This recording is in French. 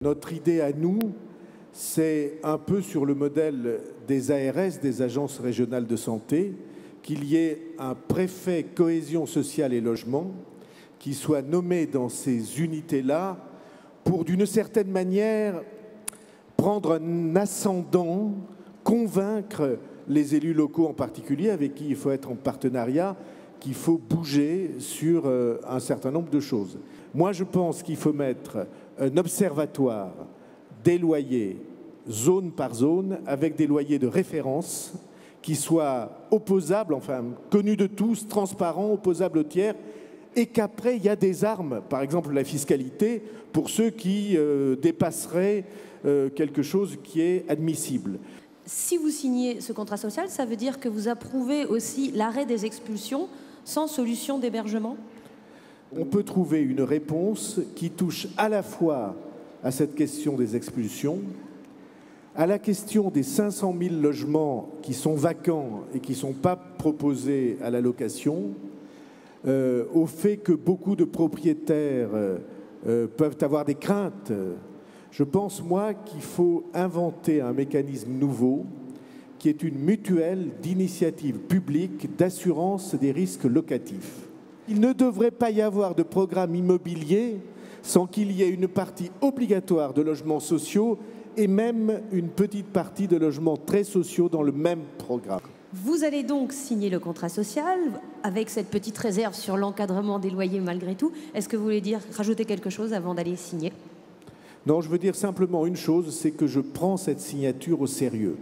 Notre idée à nous, c'est un peu sur le modèle des ARS, des agences régionales de santé, qu'il y ait un préfet cohésion sociale et logement qui soit nommé dans ces unités-là pour, d'une certaine manière, prendre un ascendant, convaincre les élus locaux en particulier, avec qui il faut être en partenariat, qu'il faut bouger sur un certain nombre de choses. Moi, je pense qu'il faut mettre un observatoire des loyers, zone par zone, avec des loyers de référence qui soient opposables, enfin connus de tous, transparents, opposables aux tiers, et qu'après, il y a des armes, par exemple la fiscalité, pour ceux qui dépasseraient quelque chose qui est admissible. Si vous signez ce contrat social, ça veut dire que vous approuvez aussi l'arrêt des expulsions sans solution d'hébergement ? On peut trouver une réponse qui touche à la fois à cette question des expulsions, à la question des 500 000 logements qui sont vacants et qui ne sont pas proposés à la location, au fait que beaucoup de propriétaires peuvent avoir des craintes. Je pense, moi, qu'il faut inventer un mécanisme nouveau qui est une mutuelle d'initiative publique d'assurance des risques locatifs. Il ne devrait pas y avoir de programme immobilier sans qu'il y ait une partie obligatoire de logements sociaux et même une petite partie de logements très sociaux dans le même programme. Vous allez donc signer le contrat social avec cette petite réserve sur l'encadrement des loyers malgré tout. Est-ce que vous voulez rajouter quelque chose avant d'aller signer ? Non, je veux dire simplement une chose, c'est que je prends cette signature au sérieux.